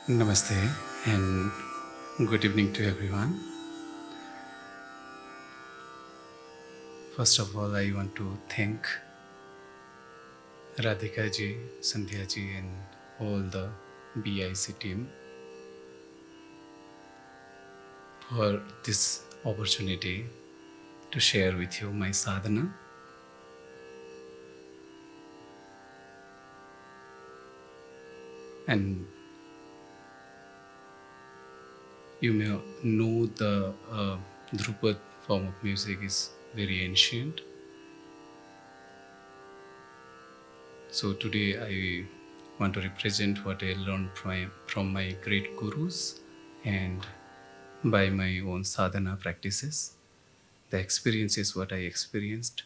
Namaste and good evening to everyone. First of all, I want to thank Radhika ji, Sandhya ji, and all the BIC team for this opportunity to share with you my sadhana. And you may know the Dhrupad form of music is very ancient. So today I want to represent what I learned from my great gurus and by my own sadhana practices. The experience is what I experienced.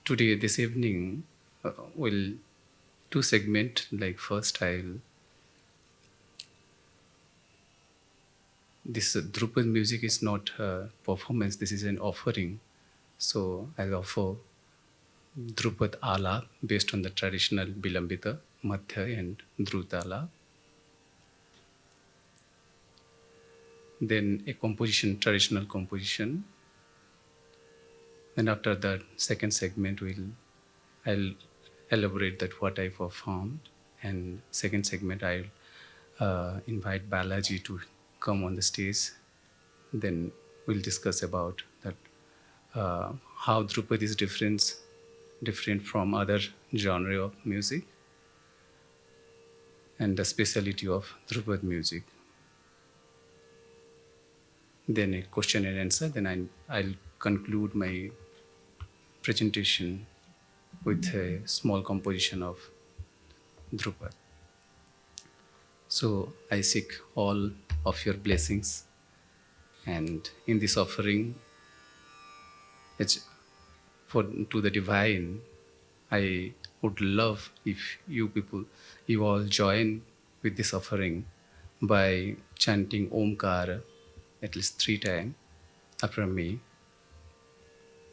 Today, this evening, we'll two segment. Like first, this Drupad music is not a performance. This is an offering. So I'll offer Drupad Alap based on the traditional Bilambita, Madhya, and Drutala. Then a composition, traditional composition. And after that second segment, I'll elaborate that what I performed. And second segment, I'll invite Balaji to come on the stage. Then we'll discuss about that how Drupad is different from other genre of music and the speciality of Drupad music. Then a question and answer. Then I'll conclude my presentation with a small composition of Drupad. So I seek all of your blessings, and in this offering, it's to the divine. I would love if you all join with this offering by chanting Omkar at least 3 times after me.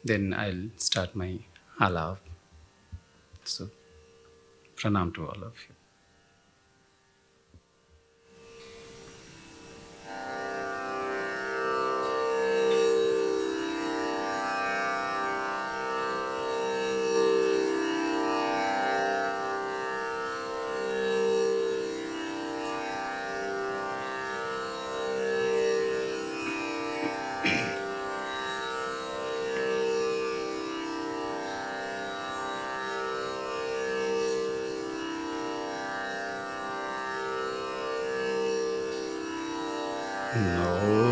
Then I'll start my alap. So, pranam to all of you. Oh.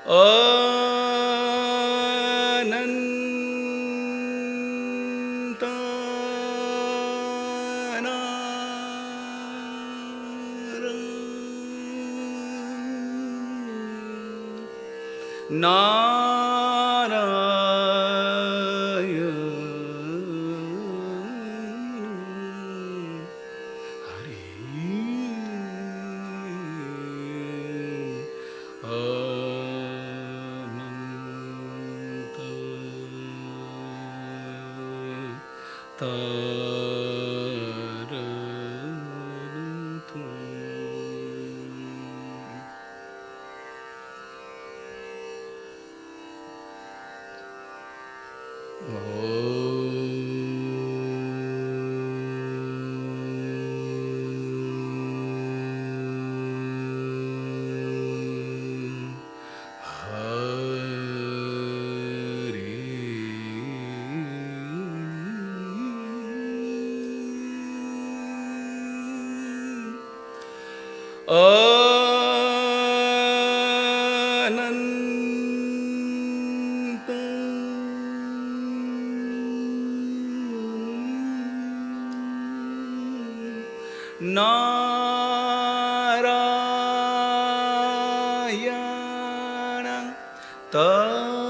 अनंत नारायण अनंत नारायण नारायण तरन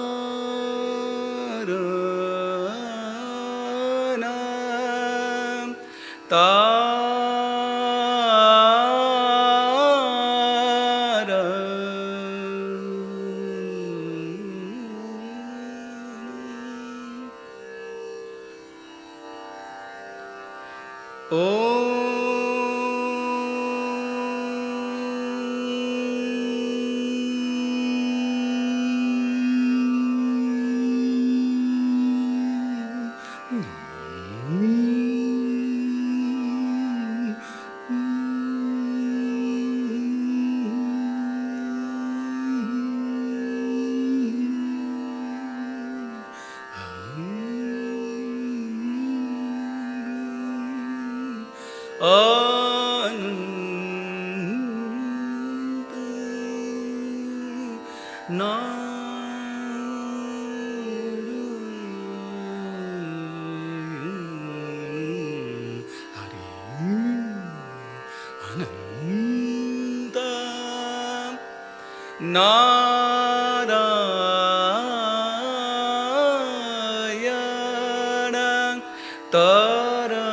अनंत नारायण तरन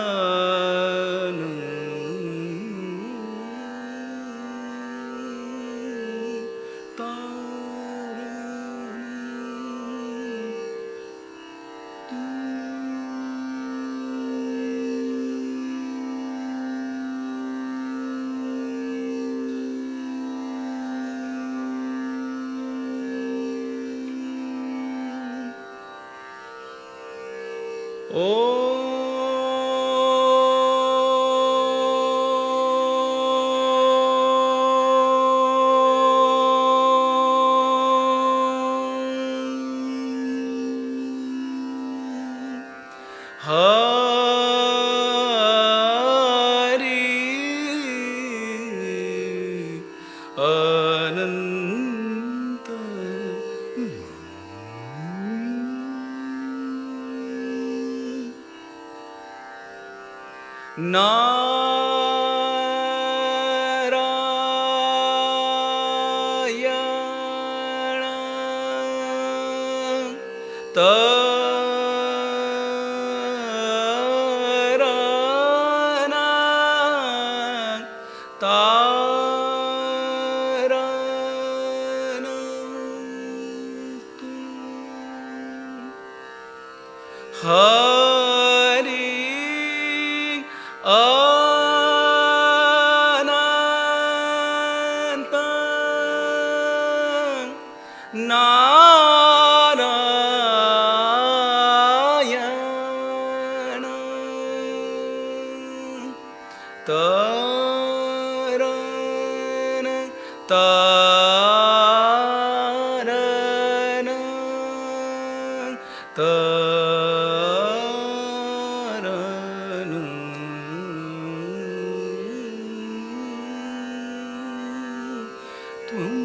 तारण हरि अनंत नारायण तरन तारण तारण त्वं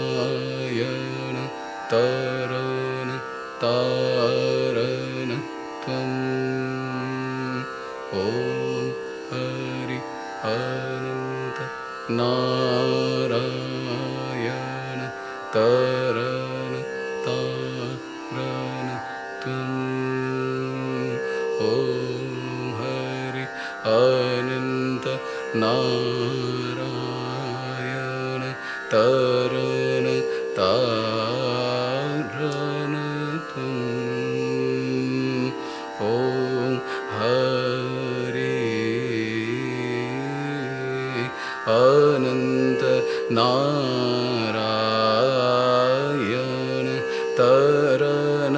नारायण तरण तारण त्वम् ॐ हरि अनंत नारायण तरण तारण त्वम् ॐ हरि अनंत नारायण तरण तारण त्वम् ॐ हरि अनंत नारायण तरण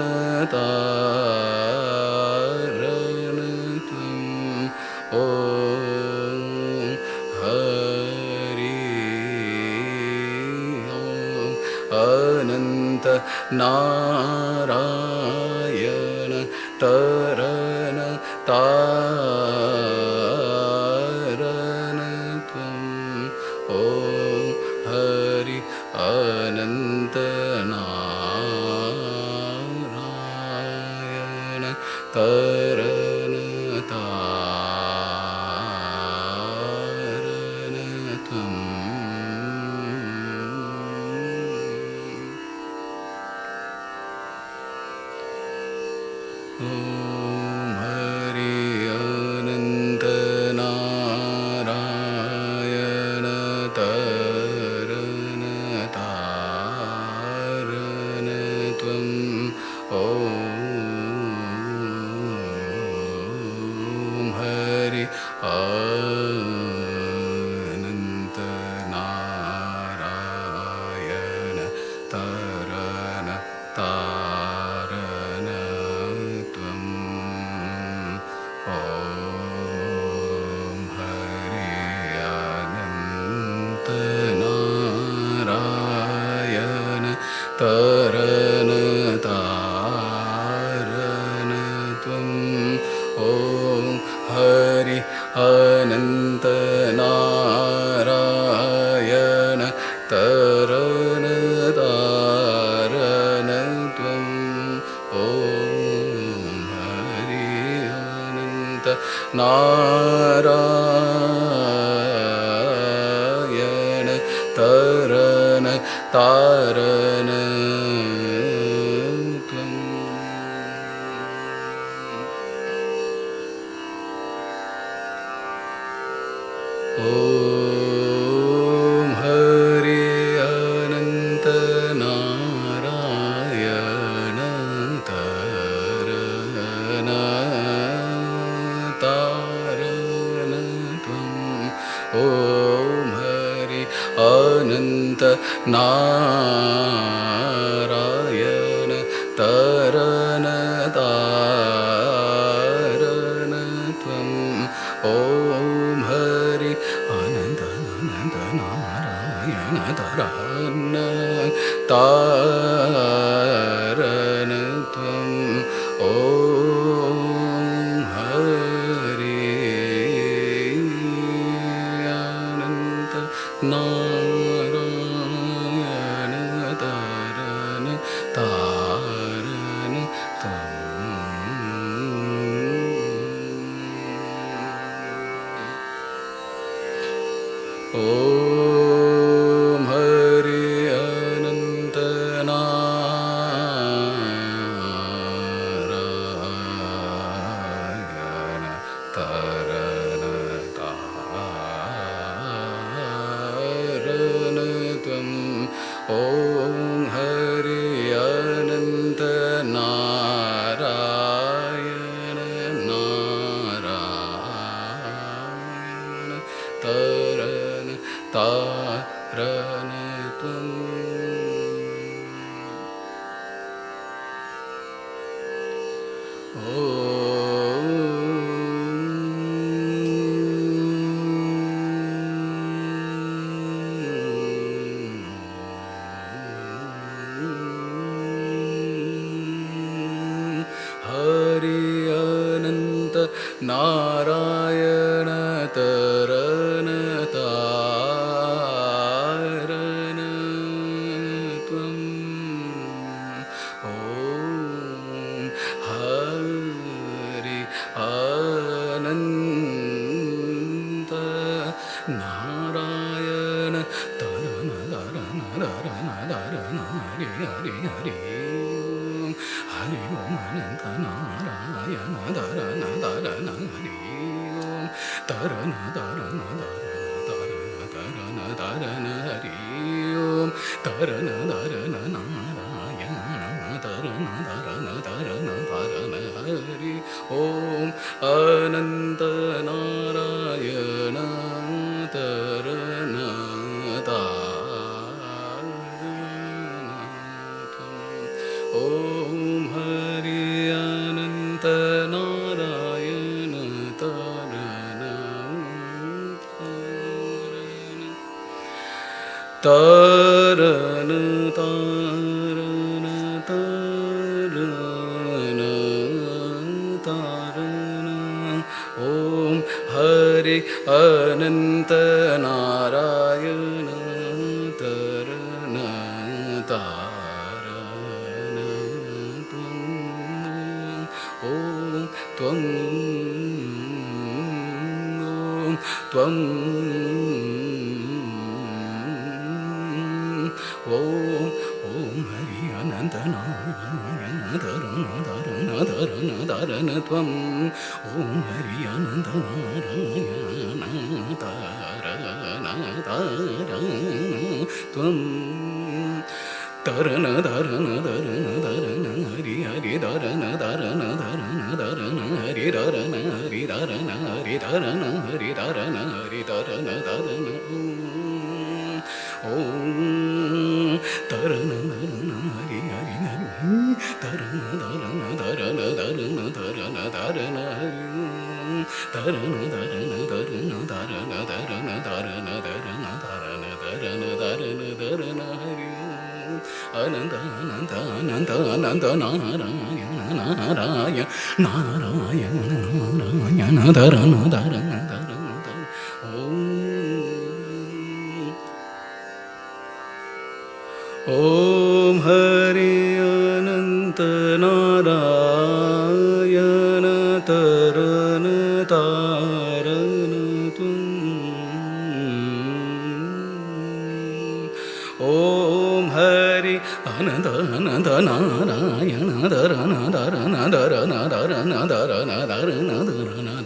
तारण त्वम् ॐ हरि अनंत नारायण तरण तारण त्वम् ॐ हरि अनंत नारायण तरण तारण त्वम् ॐ हरि अनंत नारायण तरण तारण त्वम् ॐ हरि अनंत नारायण तरण तारण त्वम् ॐ हरि अनंत नारायण तरण तारण त्वम् ॐ हरि अनंत नारायण तरण तारण त्वम् ॐ हरि अनंत नारायण तरण तारण त्वम् ॐ हरि अनंत नारायण तरण तारण त्वम् ॐ हरि अनंत नारायण तरण तारण त्वम् ॐ हरि अनंत नारायण तरण तारण त्वम् ॐ हरि अनंत नारायण तरण तारण त्वम् ॐ हरि अनंत नारायण तरण तारण त्वम् ॐ हरि अनंत नारायण नारायण तरण तारण त्वम् ॐ नारायण तरण तारण त्वं ॐ हरि अनन्त नारायण तरण तरण तरण तरण हरि हरि हरि हरि ओम अनंत नारायण तरण तरण हरि ओम तरण तरण तरण तरण तरण हरि ओम तरण तरण नारायण तरण तरण तरण तरण हरि ओम अनंत नारायण तरण तारण ओम हरि अनंत नारायण तरण तारण तारण तारण तारण ओम हरि अनंत नारायण तरण तारण ओम त्वं ओम त्वं ओम ओम हरि अनंत नारायण तरण तरण तरण तरण त्वं ओम हरि अनंत नारायण तरण तरण त्वं तरण तरण तरण तरण हरि हरि तरण तरण तरण तरण हरि तरण हरि तरण हरि तरण हरि तरण हरि तरण तरण ओम तरण तरण हरि हरि हरि तरण तरण तरण तरण तरण तरण हरि तरण तरण तरण तरण तरण तरण तरण तरण तरण तरण तरण हरि अनंत अनंत अनंत अनंत नारायण नारायण नारायण नारायण तरण तरण तरण ओम हरि अनंत नारायण तरण तारण त्वं ओम हरि अनंत अनंत नारायण तरण तरण तरण तरण तरण तरण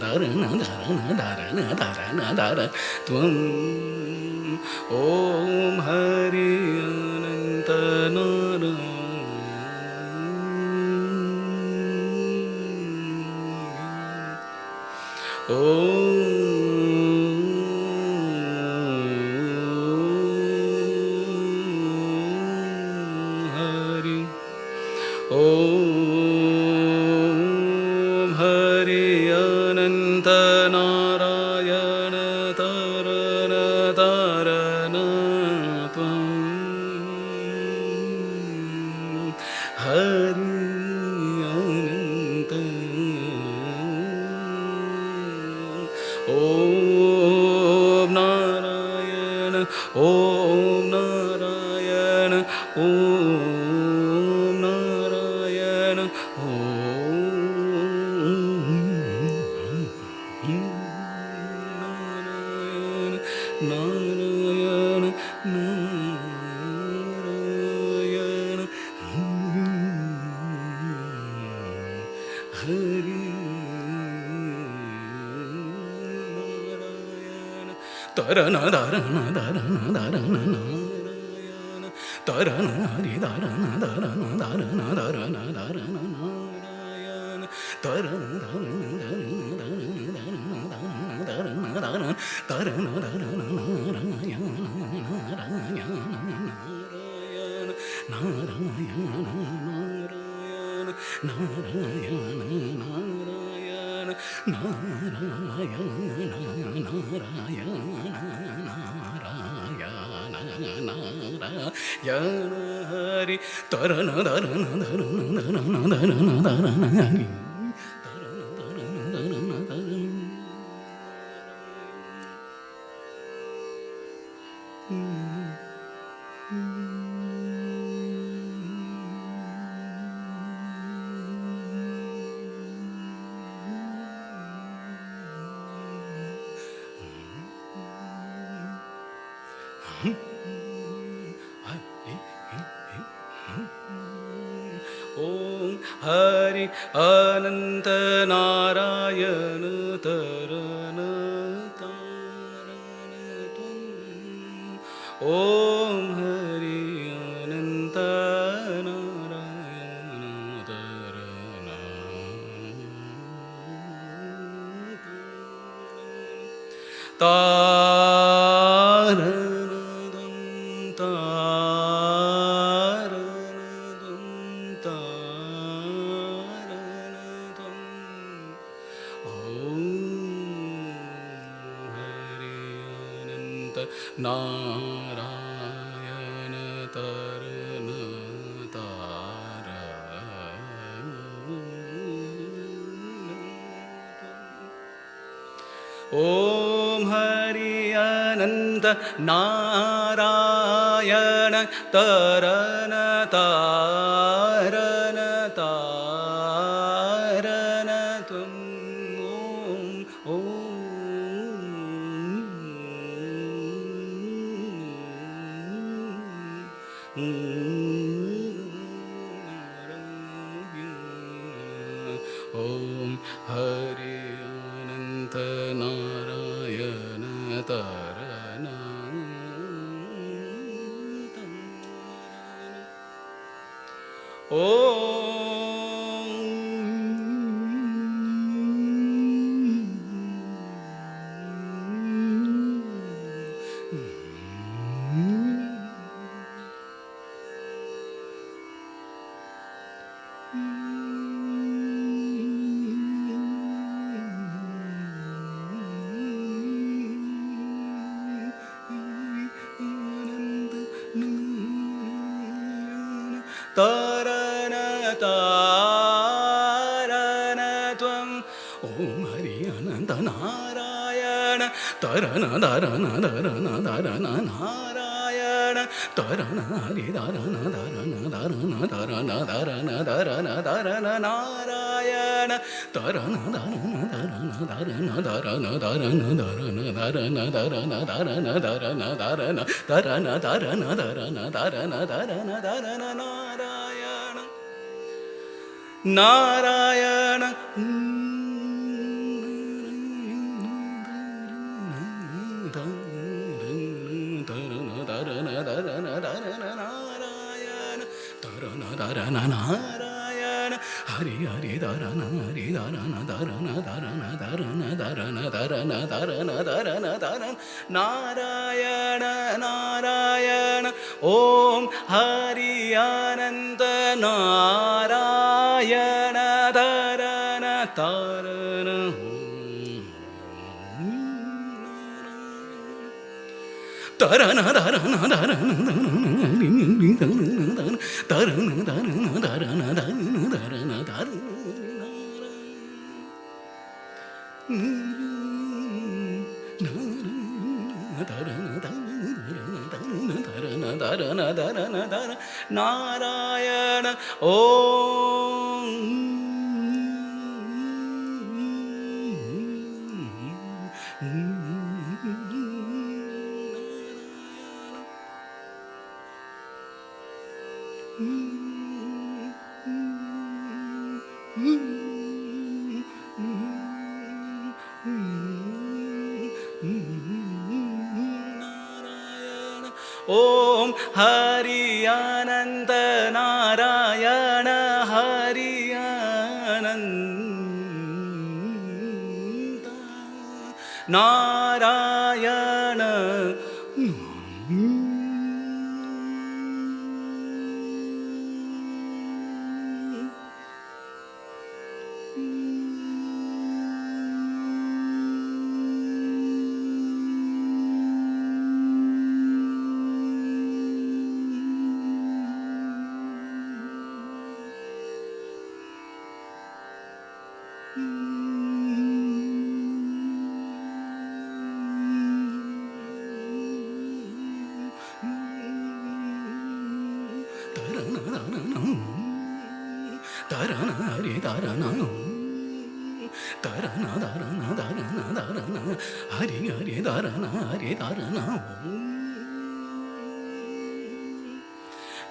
तरण तरण तरण तरण तरण त्वं ओम हरि अनंत नारायण ओम हरि अनंत नारायण तरण तारण त्वं हरि अनंत ओम नारायण ओम नारायण ओम नारायण नारायण नारायण हरि तरण तरण तरण तरण नारायण तरण हरि तरण तरण तरण तरण तरण नारायण तरण तरण तरण तरण तरण तरण तरण तरण नारायण नारायण नारायण नारायण नारायण नारायण नारायण नारायण नारायण हरि तरण तरण तरण तरण तरण तरण हरि तरण तरण तरण ओम हरि अनंत नारायण तरन तारण तुम। ओम हरि अनंत नारायण तरन तारणदं तारणदं तारणदं। ॐ हरि अनन्त नारायण तरण तारण। ओम हरि अनंत नारायण तरन तारण तारण तुम। ओम ओम हरि अनंत नारायण तरन तरन तारण त्वं। ओम हरि अनंत नारायण तरन धरन धरन धरन नारायण तरन हरि धरन धरन धरन धरन धरन धरन धरन नारायण तरन धरन धरन धरन धरन धरन धरन धरन धरन धरन धरन धरन धरन धरन धरन धरन धरन धरन नारायण नारायण। धरन नारायण हरि हरि धरन हरि धरन धरन धरन धरन धरन धरन धरन धरन धरन नारायण नारायण। ओम हरि अनंत नारायण धरन तारण। तरन धरन धरन धरन तरन धरन धरन धरन धरन धरन धरन धरन धरन धरन नारायण। ओम नारायण। ओम हरि अनंत नारायण हरि अनंत नारायण। तरन हरि तरन तरन धरन धरन धरन हरि हरि धरन हरि धरन।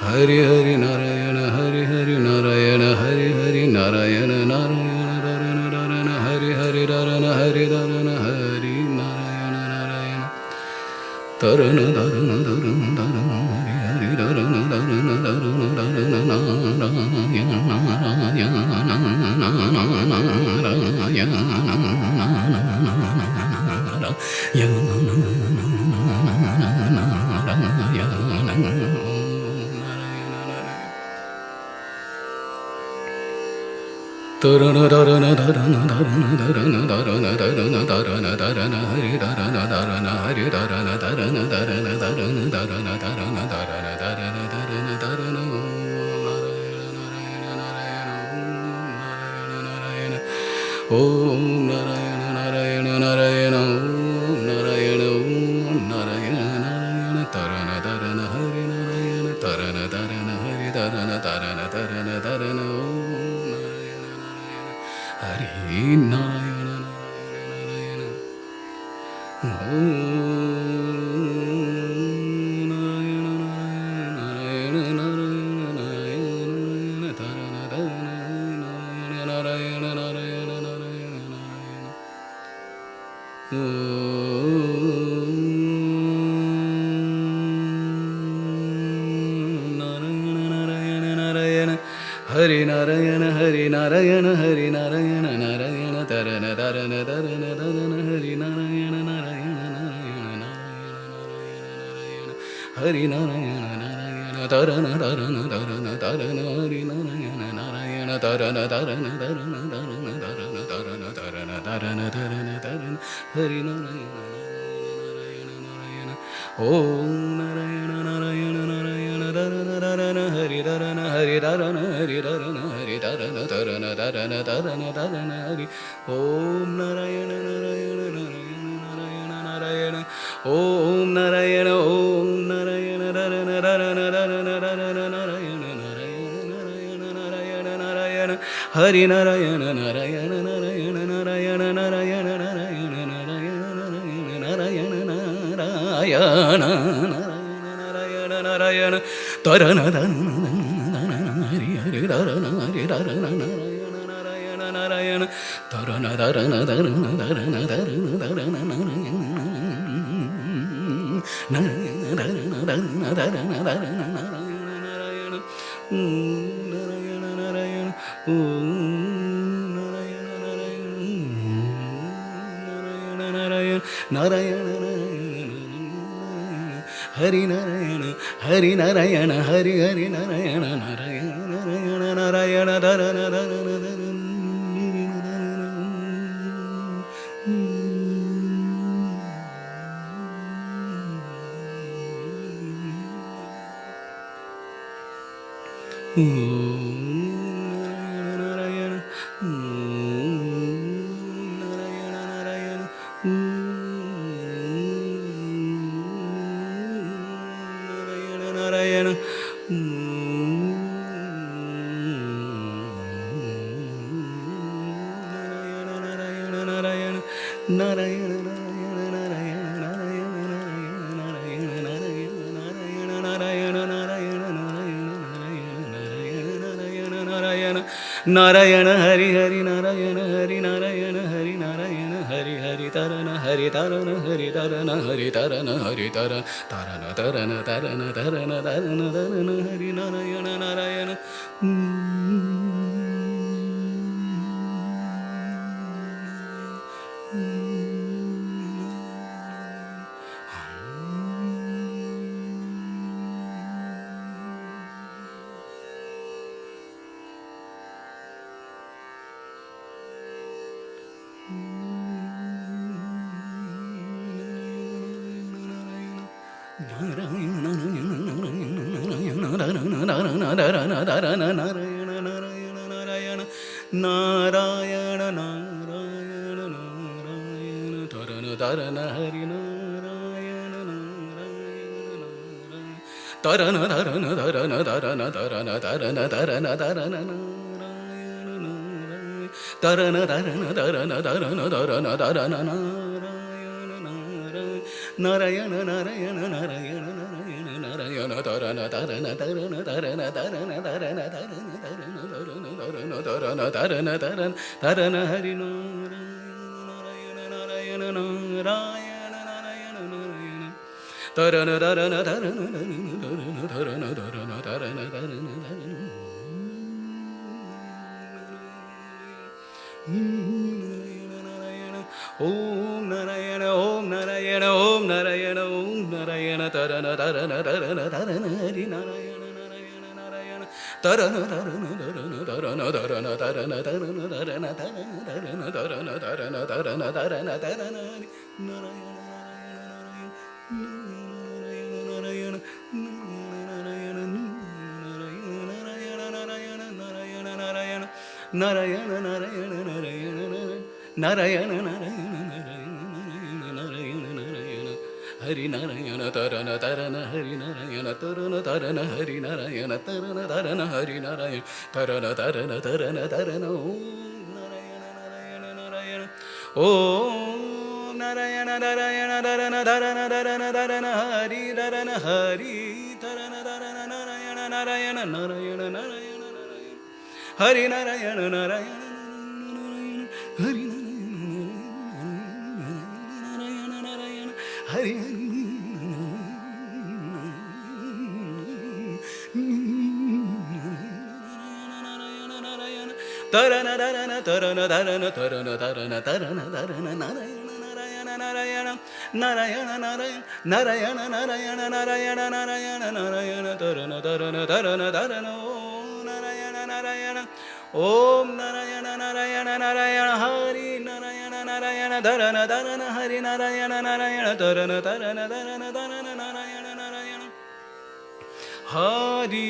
Hari Hari Narayana Hari Hari Narayana Hari Hari Narayana Narayana Narayana Narayana Hari Hari Narayana Hari Narayana Hari Narayana Narayana Tarana Tarana Tarana Tarana Hari Hari Narayana Narayana Narayana Narayana Tarana Tarana Tarana Tarana Tarana Tarana Tarana Tarana Tarana Hari Tarana Tarana Hari Tarana Tarana Tarana Tarana Tarana Tarana Tarana Tarana Tarana Tarana Om Narayana Narayana Narayana Om Narayana Om Narayana Narayana Tarana Tarana Hari Narayana Tarana Tarana Hari Tarana Tarana Tarana Tarana Om Hari Narayana Narayana Narayana Narayana Narayana Narayana Tarana Tarana Narayana Narayana Narayana Narayana Narayana Narayana Hari Narayana Hari Narayana Hari Narayana Narayana Tarana Tarana Tarana Tarana Hari Narayana Narayana Narayana Narayana Hari Narayana Narayana Tarana Tarana Tarana Tarana Hari Narayana Narayana Tarana Tarana Tarana Tarana Tarana Tarana Tarana Tarana Tarana Tarana Hari Narayana Narayana Narayana Om Narayana Narayana Narayana Tarana Tarana Hari Tarana Hari Tarana Hari Tarana Hari Tarana Tarana Tarana Tarana Tarana Hari Om Narayana Narayana Narayana Narayana Narayana Om Narayana Om Narayana Narayana Narayana Narayana Narayana Narayana Narayana Narayana Hari Narayana Narayana Narayana Narayana Narayana Narayana Narayana Narayana Narayana Narayana Narayana Tarana Tarana Hari Hari Tarana Hari Tarana Narayana Narayana Narayana Tarana Tarana Tarana Tarana Tarana Tarana Narayana Narayana Narayana Tarana Tarana Tarana Narayana Narayana Narayana Narayana Narayana Narayana Narayana Hari Narayana Hari Narayana Hari Hari Narayana Narayana Narayana Narayana Tarana Tarana Narayana Narayana Narayana Narayana Narayana Narayana Narayana Hari Hari Narayana Hari Narayana Hari Narayana Hari Hari Tarana Hari Tarana Hari Tarana Hari Tarana Hari Tarana Tarana Tarana Tarana Tarana Tarana Tarana Hari Narayana Narayana Narayana Narayana Narayana Tarana Tarana Hari Narayana Narayana Tarana Tarana Tarana Tarana Tarana Tarana Tarana Tarana Narayana Narayana Tarana tarana tarana tarana tarana tarana Narayana Narayana Narayana Narayana Narayana Tarana Tarana Tarana Tarana Tarana Tarana Tarana Tarana Tarana Tarana Tarana Tarana Hari Narayana Narayana Narayana Narayana Narayana Tarana Tarana Tarana Tarana Tarana Tarana Tarana Tarana Om Narayana Om Narayana Om Narayana Om Narayana Tarana Tarana Tarana Tarana Hari Narayana Narayana Narayana Tarana Tarana Tarana Tarana Tarana Tarana Tarana Tarana Tarana Tarana Tarana Tarana Tarana Tarana Hari Narayana Narayana Narayana Narayana Narayana Narayana Narayana Narayana Narayana Narayana Hari Narayana Tarana Tarana Hari Narayana Tarana Tarana Hari Narayana Tarana Tarana Hari Narayana Tarana Tarana Tarana Tarana Om Narayana Narayana Narayana Tarana Tarana Tarana Hari Tarana Hari Tarana Tarana Narayana Narayana Narayana Narayana Hari Narayana Narayana Hari Narayana Narayana Hari Tarana Tarana Tarana Tarana Tarana Tarana Tarana Tarana Narayana Narayana Narayana Narayana Narayana Narayana Narayana Narayana Narayana Tarana Tarana Tarana Tarana Narayana Narayana Om Narayana Narayana Narayana Hari Narayana Narayana Tarana Tarana Hari Narayana Narayana Tarana Tarana Tarana Tarana Narayana Narayana Hari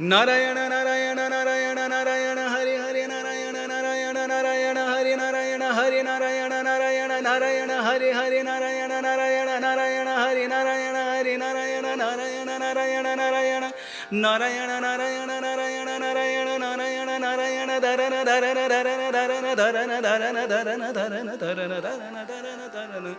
Narayana Narayana Narayana Narayana Hari Hari Narayana Narayana Narayana Hari Narayana Hari Narayana Narayana Narayana Hari Hari Narayana Narayana Narayana Hari Narayana Hari Narayana Narayana Narayana Narayana Narayana Narayana Narayana Narayana Narayana Narayana Dharana Dharana Dharana Dharana Dharana Dharana Dharana Dharana Dharana Dharana Dharana Dharana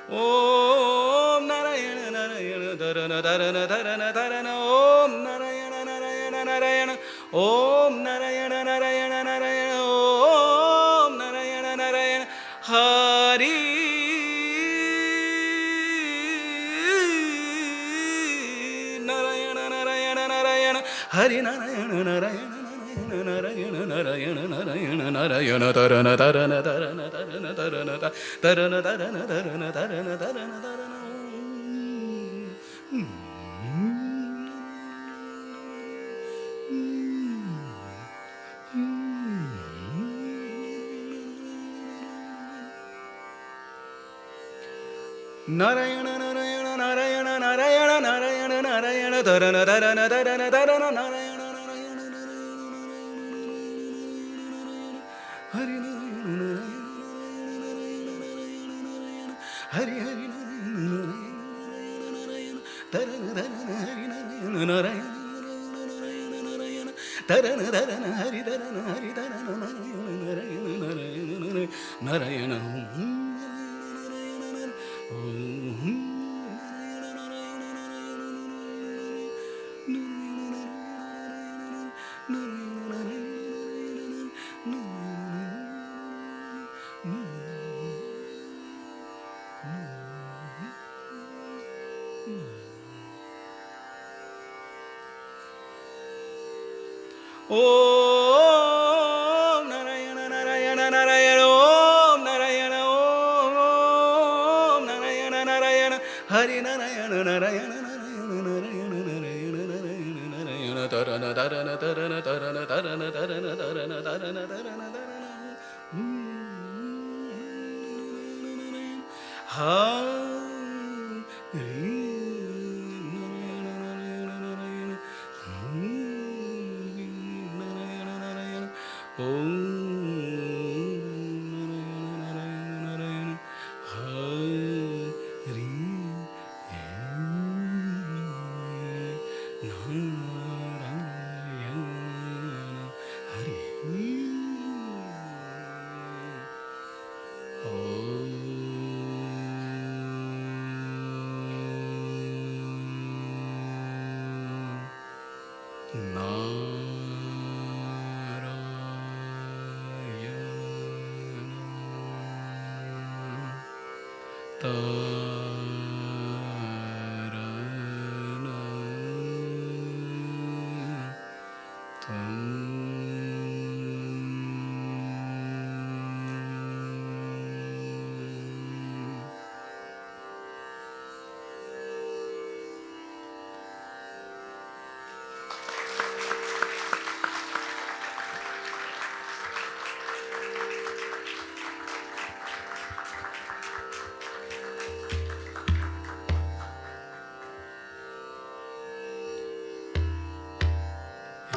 Om Narayana Narayana Dharana Dharana Dharana Dharana Om Narayana Narayana Narayana Om Narayana Narayana Narayana Om Narayana Narayana Hari Narayana Narayana Narayana Hari Narayana Narayana Narayana Narayana Narayana Narayana Tarana Tarana Tarana Tarana Tarana Tarana Tarana Tarana Tarana Tarana Tarana Narayana Narayana Narayana Narayana Narayana Narayana Tarana Tarana Tarana Tarana Narayana Narayana Hari Narayana Narayana Hari Hari Narayana Narayana Tarana Tarana Hari Narayana Narayana Tarana Tarana Hari Tarana Hari Tarana Narayana Narayana Narayana Narayana Om Narayana Narayana Narayana Om Narayana Om Narayana Narayana Hari Narayana Narayana Narayana Narayana Narayana Narayana Narayana Tarana Tarana Tarana Tarana Tarana Tarana Tarana Tarana Tarana Tarana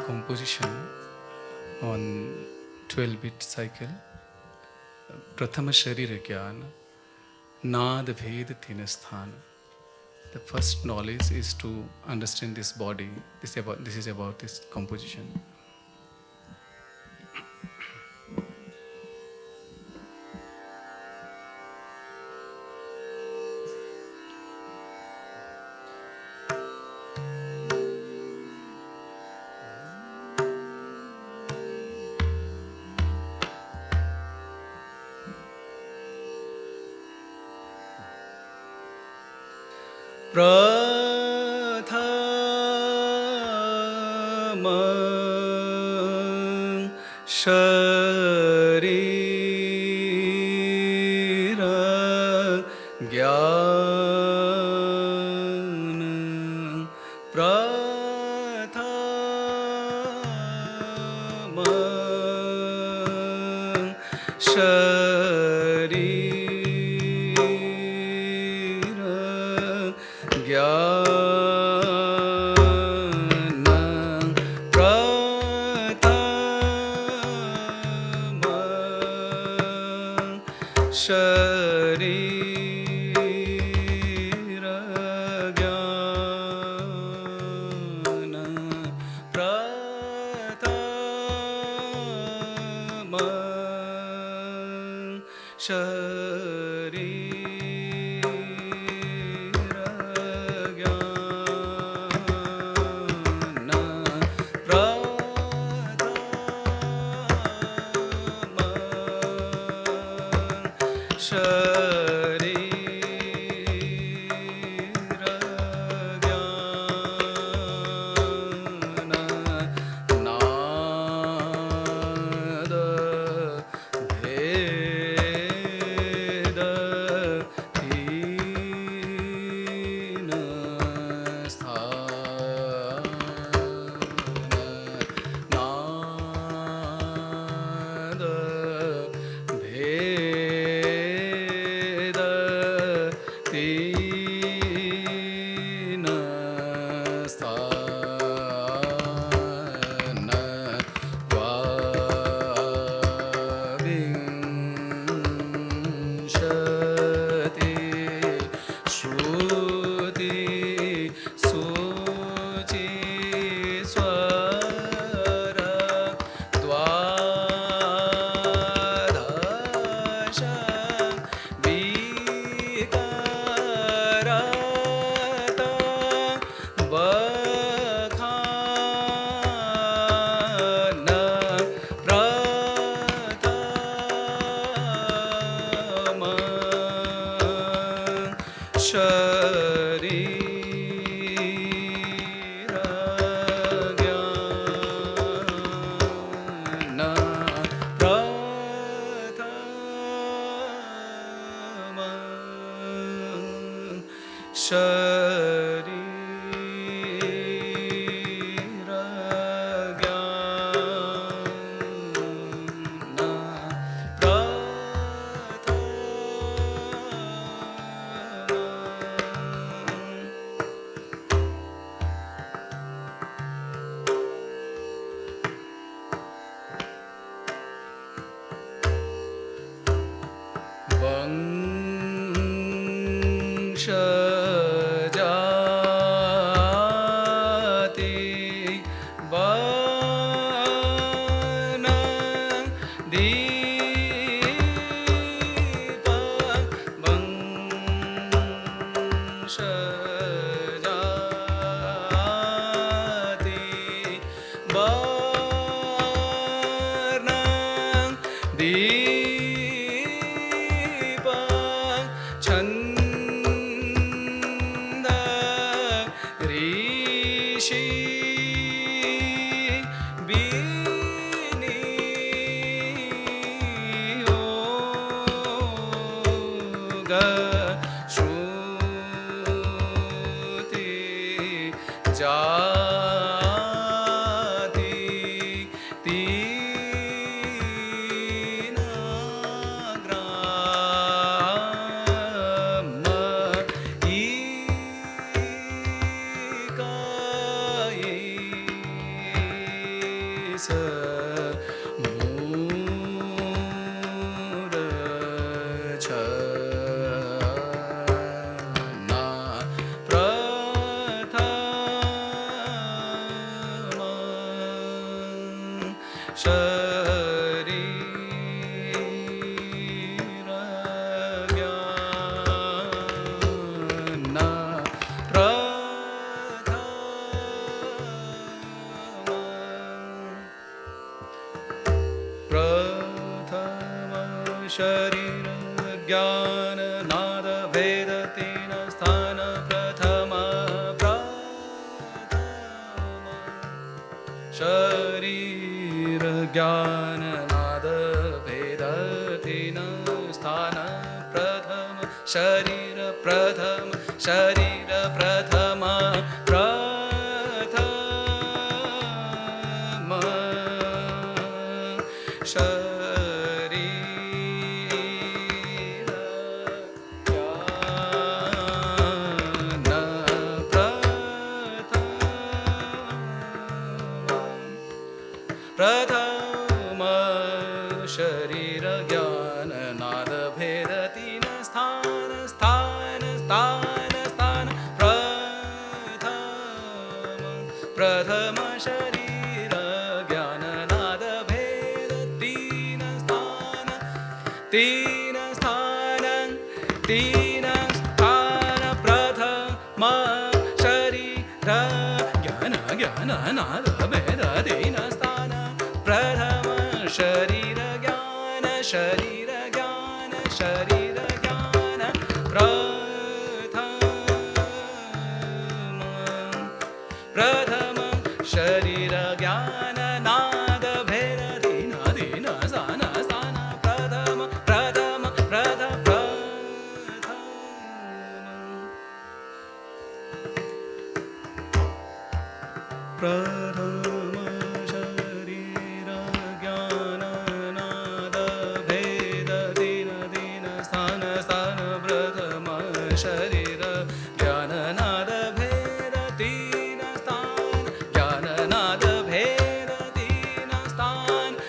Composition on 12-bit cycle. Prathama Sharira Gyan, Nad Ved Tin Sthan. The first knowledge is to understand this body. This is about this composition. Prathama Sharira Gyan, Prathama Sharira Gyan, Prathama Sharira Gyan, Prathama Sharira Gyan, Prathama Sharira Gyan, Nada Bheda Teen Sthan, Nada Bheda Teen Sthan, Dvavinshati Shruti Suchi Swara Dvadasha Vikarata Vakhana, Prathama Sharira Gyan, Prathama Sharira Gyan, Prathama जाति बन दीप वंश जाति बन दीप छंद ऋषि विनियोग श्रुति जाति तीन ग्राम इकाईस मूर्छना प्रथम शरीर ज्ञान प्रथम शरीर ज्ञान नाद भेद तीन स्थान प्रथम शरीर ज्ञान नाद भेद तीन स्थान प्रथम शरीर प्रथम शरीर प्रथम प्रथम शरीर ज्ञान प्रथम शरीर ज्ञान नाद भेद तीन स्थान स्थान स्थान स्थान प्रथम शरीर ज्ञान नाद भेद तीन स्थान प्रथम शरीर ज्ञान ज्ञान नाद भेद तीन स्थान प्रथम शरीर ज्ञान शरीर ज्ञान शरीर ज्ञान प्रथम शरीर ज्ञान नाद भेद तीन तीन स्थान स्थान प्रथम प्रथम प्रथम प्रथम शरीर ज्ञान नाद भेद तीन तीन स्थान स्थान प्रथम शरीर ज्ञान नाद भेद तीन स्थान ज्ञान नाद भेद तीन स्थान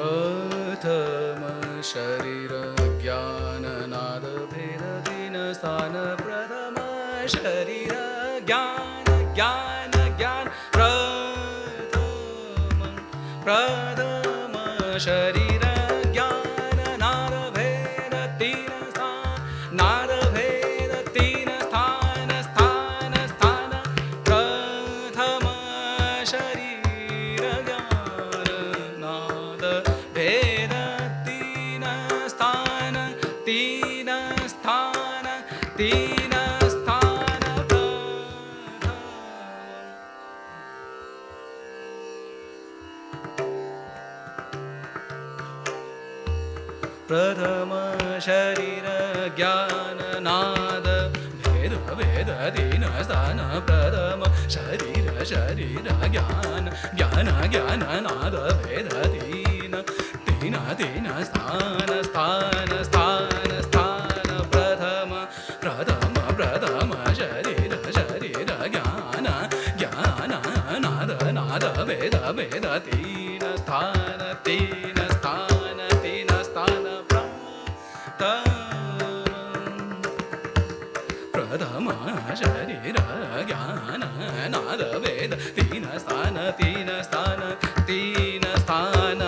प्रथम शरीर ज्ञान नाद भेद तीन स्थान प्रथम शरीर ज्ञान ज्ञान ज्ञान प्रथम शरीर ज्ञान नाद भेद तीन स्थान नाद भेद तीन स्थान स्थान स्थान प्रथम शरीर ज्ञान नाद भेद तीन स्थान तीन स्थान प्रथम शरीर ज्ञान नाद भेद भेद तीन स्थान प्रथम शरीर शरीर ज्ञान ज्ञान ज्ञान नाद भेद तीन तीन तीन स्थान स्थान स्थान स्थान प्रथम शरीर ज्ञान नाद वेद तीन स्थान तीन स्थान तीन स्थान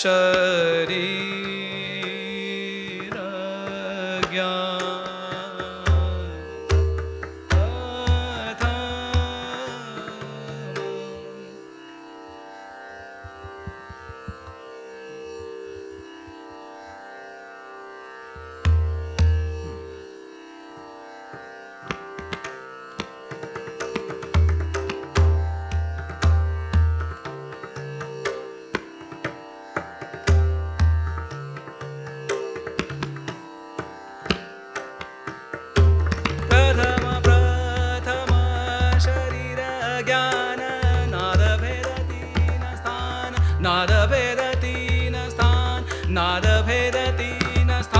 शरीर ज्ञान प्रथम शरीर ज्ञान नाद भेद तीन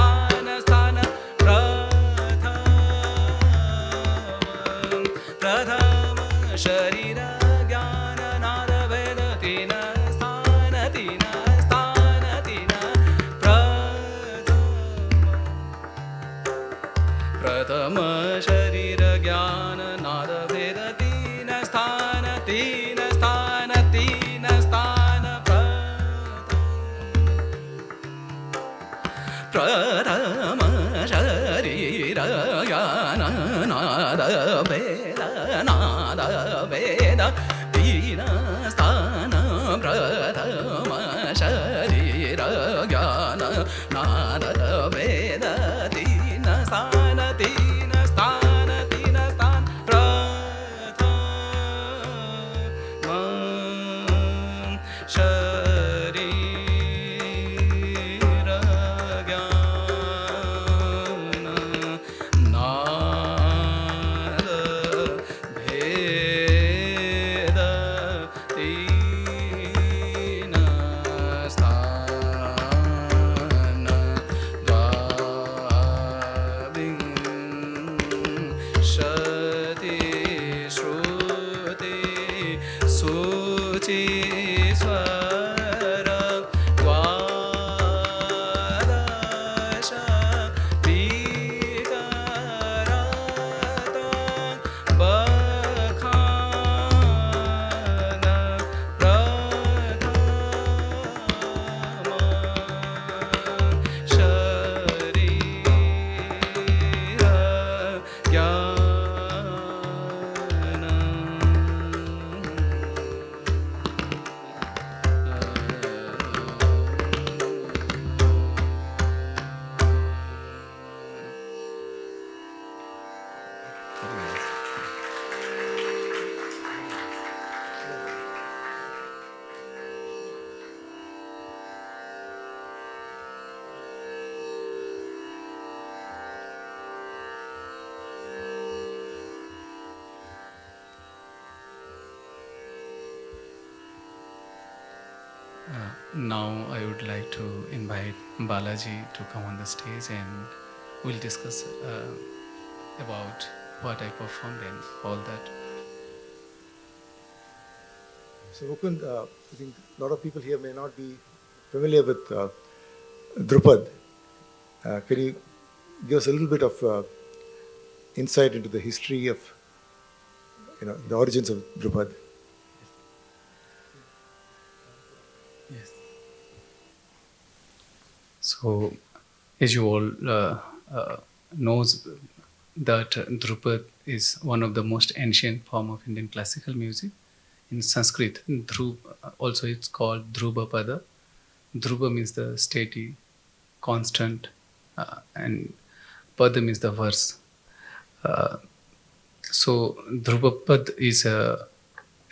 स्थान तीन स्थान तीन स्थान प्रथम शरीर ज्ञान नाद भेद तीन स्थान प्रथम शरीर ज्ञान नाद भेद तीन स्थान तीन स्थान तीन स्थान प्रथम शरीर ज्ञान नाद भेद तीन स्थान शति श्रुति सूचि स्वर द्वादश विकरत बखान प्रथम शरीर ज्ञान Now I would like to invite Balaji to come on the stage and we'll discuss about what I performed and all that. So Mukund, I think a lot of people here may not be familiar with Drupad. Can you give us a little bit of insight into the history of, the origins of Drupad? Yes. So, as you all knows that Drupad is one of the most ancient form of Indian classical music. In Sanskrit, also it's called Dhruva Pada. Dhruva means the steady, constant, and Pada means the verse. So Dhruva Pad is a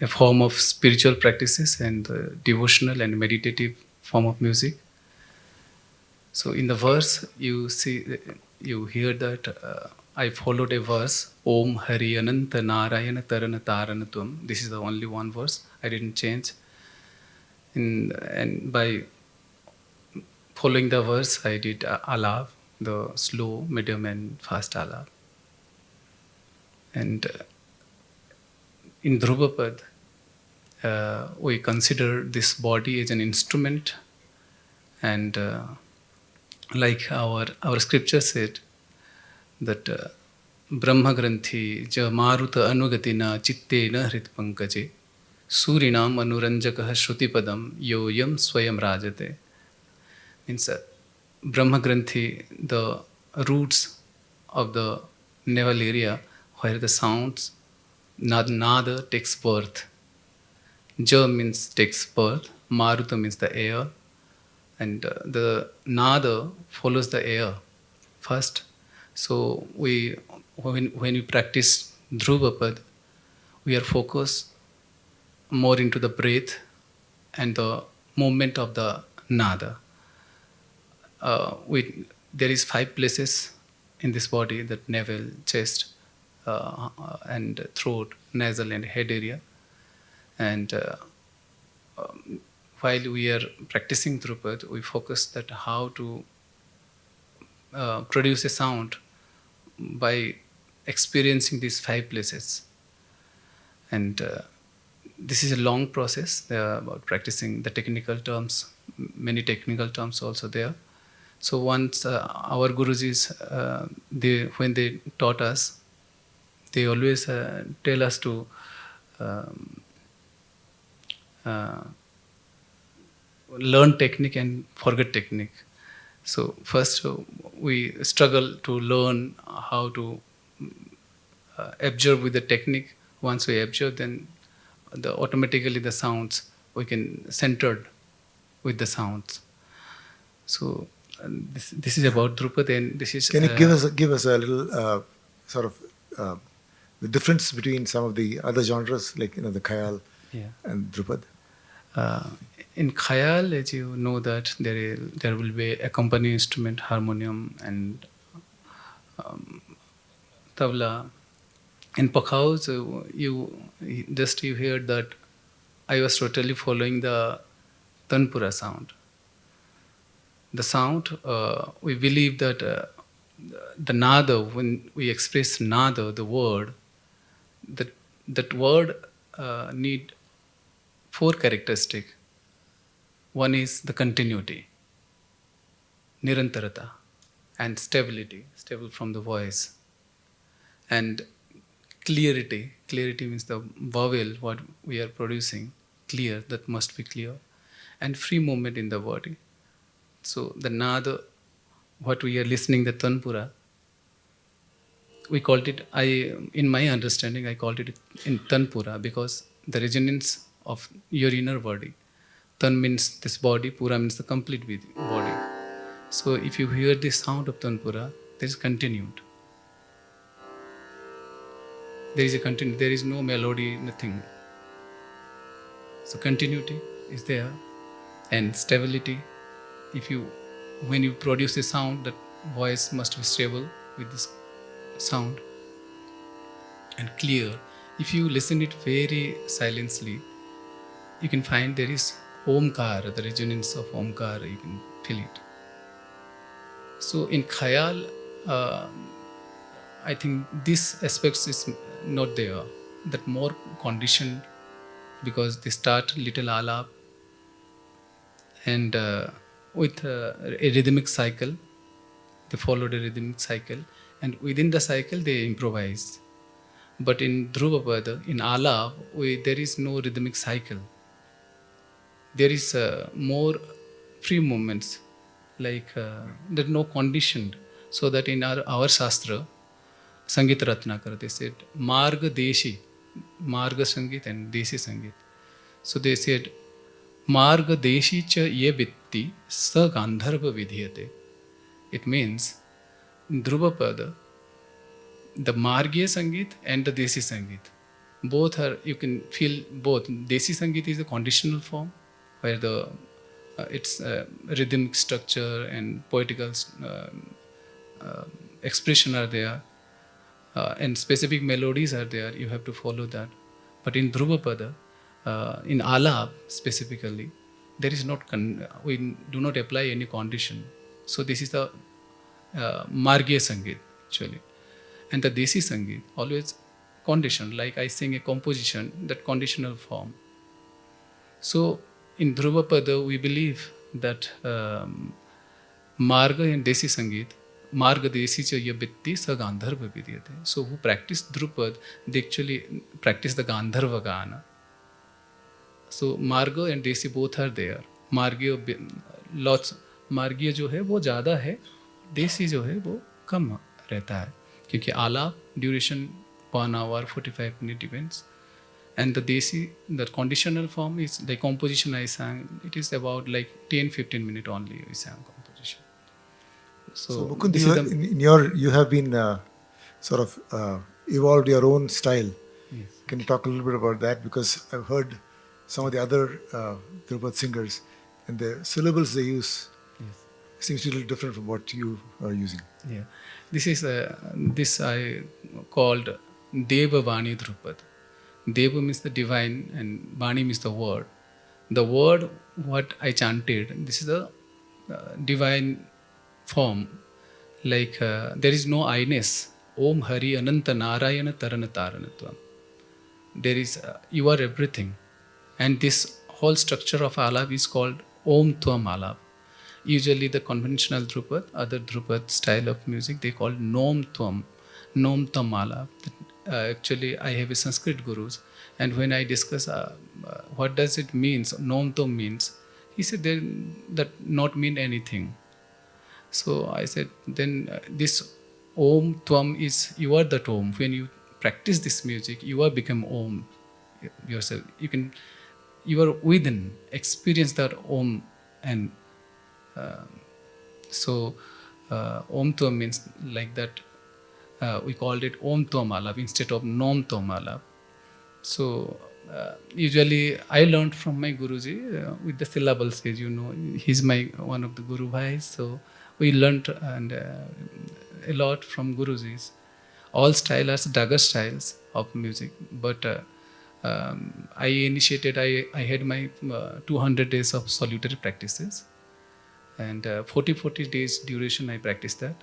form of spiritual practices and devotional and meditative form of music. So in the verse, you hear that I followed a verse, Om Hari Ananta Narayana Tarana Taranatvam. This is the only one verse. I didn't change. And by following the verse, I did Alav, the slow, medium, and fast Alav. And in Dhruvapad, we consider this body as an instrument, and like our scripture said that Brahma Granthi ja Maruta Anugatina Chittena Hrit Pankaje Surinam Anuranjakah Shruti Yo Yam Swayam Rajate. Means Brahma Granthi, the roots of the navel area where the sounds, nada takes birth. Ja means takes birth, Maruta means the air, and the nada follows the air first. So when we practice Dhruvapad, we are focused more into the breath and the movement of the nada. There is 5 places in this body: that navel, chest, and throat, nasal and head area. And while we are practicing Dhrupad, we focus that how to produce a sound by experiencing these 5 places. And this is a long process about practicing the technical terms, many technical terms also there. So once our Gurujis, when they taught us, they always tell us to learn technique and forget technique. So first we struggle to learn how to observe with the technique. Once we observe, then automatically the sounds we can centered with the sounds. So this is about Drupad, and this is. Can you give us a little sort of the difference between some of the other genres, like the Khayal and Drupad? In Khayal, as you know, that there will be accompanying instrument, harmonium and tabla. In Pakhaus, you heard that I was totally following the Tanpura sound. The sound, we believe that the nada, when we express nada, the word, that word need 4 characteristics. One is the continuity, nirantarata, and stability, stable from the voice, and clarity. Clarity means the vowel, what we are producing, clear, that must be clear, and free movement in the body. So the nada, what we are listening, the tanpura, we called it, in my understanding, I called it in tanpura because the resonance of your inner body. Tan means this body, pura means the complete body. So if you hear the sound of tanpura, there is continued. There is a continuity, there is no melody, nothing. So continuity is there, and stability. When you produce a sound, that voice must be stable with this sound, and clear. If you listen it very silently, you can find there is Omkar, the resonance of Omkar, you can feel it. So in Khayal, I think this aspect is not there, that more conditioned, because they start little alap and with a rhythmic cycle, they followed a rhythmic cycle, and within the cycle they improvise. But in Dhruvapad, in alap, there is no rhythmic cycle. There is more free movements, like there are no conditioned. So that in our Shastra, Sangeet Ratnakar, they said Marga Deshi, Marga Sangeet and Desi Sangeet. So they said Marga Deshi cha ye vitti sa Gandharva vidhyate. It means in Dhruvapad, the Margya Sangeet and the Desi Sangeet, both are, you can feel both. Desi Sangeet is a conditional form where its rhythmic structure and poetical expression are there, and specific melodies are there. You have to follow that. But in Dhruvapada, in Alap specifically, there is not we do not apply any condition. So this is the Margya Sangeet actually, and the Desi Sangeet always conditioned. Like I sing a composition, that conditional form. So in Dhruvapada, we believe that Marga and Desi Sangeet, Marga Desi cha ya bitti sa Gandharva vidyate. So who practice Dhrupad, they actually practice the Gandharva Gana. So Marga and Desi both are there. Margya lots, Margya जो है वो ज़्यादा है, देसी जो है वो कम रहता है, क्योंकि आलाप duration 1 hour 45 minutes depends. And the Desi, the conditional form is like composition I sang, it is about like 10-15 minutes only we sang composition. So Mukund, you have been sort of evolved your own style. Yes. Can you talk a little bit about that? Because I've heard some of the other Dhrupad singers, and the syllables they use seems to be a little different from what you are using. Yeah, this is this I called Deva Vani Dhrupad. Deva means the divine and Vani means the word. The word what I chanted, this is the divine form. Like there is no I-ness. Om Hari Ananta Narayana Tarana Taranatvam. There is you are everything, and this whole structure of alap is called Om Tvam alap. Usually the conventional Dhrupad, other Dhrupad style of music, they call Nom Tvam alap. Actually, I have a Sanskrit gurus, and when I discuss what does it means, Nom Tvam means, he said that not mean anything. So I said, then this Om Tvam is, you are that Om. When you practice this music, you are become Om yourself. You are within, experience that Om. And so Om Tvam means like that. We called it Om Tvam alap instead of Nom Tvam alap. So usually I learned from my Guruji with the syllables, as you know. He's one of the Guru Bhais. So we learned and a lot from Gurujis. All styles are dagger styles of music. But I initiated, I had my 200 days of solitary practices. And 40 days duration I practiced that.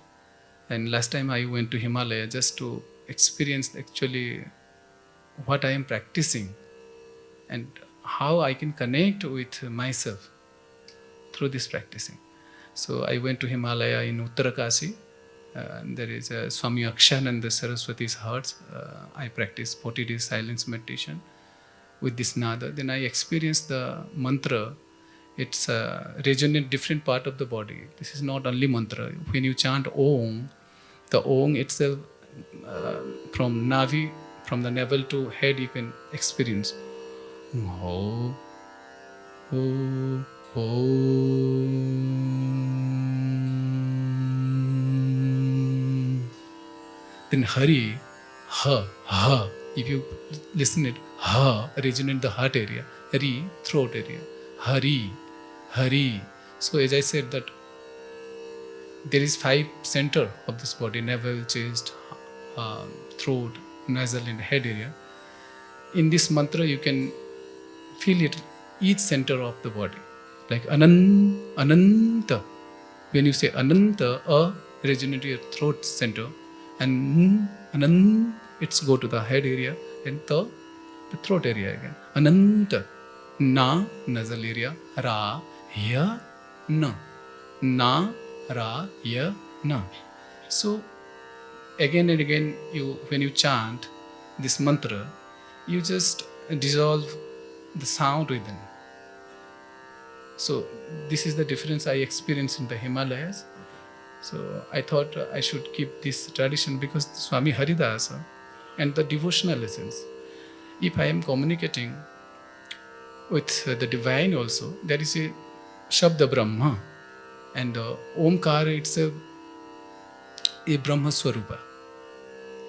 And last time I went to Himalaya just to experience actually what I am practicing and how I can connect with myself through this practicing. So I went to Himalaya in Uttarakasi. There is a Swami Akshananda Saraswati's hearts. I practiced 40 days silence meditation with this nada. Then I experienced the mantra. It's resonate different part of the body. This is not only mantra. When you chant Om, the Om itself from Navi, from the navel to head, you can experience. Ho, ho, ho. Then Hari, ha, ha. If you listen it, ha, resonate the heart area. Hari, throat area. Hari, Hari. So as I said that there is 5 center of this body, navel, chest, throat, nasal and head area. In this mantra you can feel it, each center of the body. Like Ananta. When you say Ananta, resonate to your throat center. And Anant, it's go to the head area and the throat area again. Ananta. Na, nasal area. Ra, ya, na. Na, ra, ya, na. So again and again, when you chant this mantra, you just dissolve the sound within. So this is the difference I experienced in the Himalayas. So I thought I should keep this tradition because Swami Haridasa and the devotional essence. If I am communicating with the divine also, there is a Shabda Brahma, and Omkara itself a Brahma Swarupa.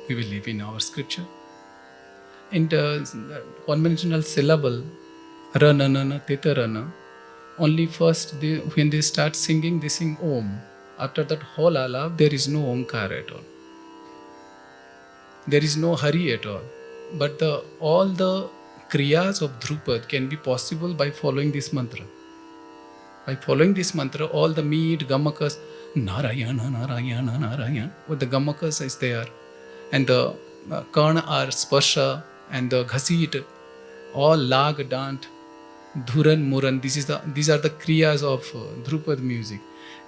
We believe in our scripture. In the conventional syllable, Rana, Nana, Teta, Rana, only first when they start singing, they sing Om. After that whole alap, there is no Omkara at all. There is no Hari at all. But all the kriyas of Dhrupad can be possible by following this mantra. By following this mantra, all the mead, gamakas, Narayana, Narayana, Narayana, with the gamakas is there. And the karna are sparsha and the ghasit, all lag, dant, Dhuran, Muran. These are the kriyas of Dhrupad music,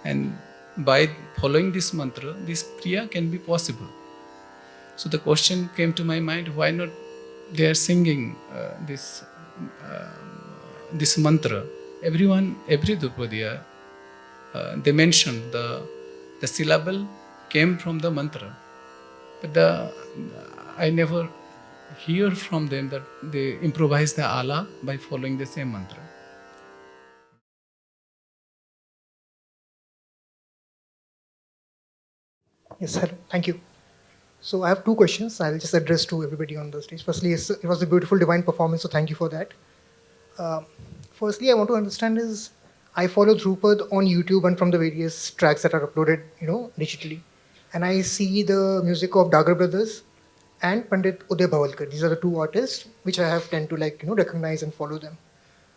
and by following this mantra, this kriya can be possible. So the question came to my mind: why not they are singing this mantra? Everyone, every Drupadiya, they mentioned the syllable came from the mantra, but I never hear from them that they improvise the ala by following the same mantra. Yes, hello. Thank you. So I have two questions. I'll just address to everybody on the stage. Firstly, it was a beautiful divine performance, so thank you for that. Uh, Firstly, I want to understand is I follow Drupad on YouTube and from the various tracks that are uploaded, digitally, and I see the music of Dagar Brothers and Pandit Uday Bhavalkar. These are the two artists which I have tend to recognize and follow them.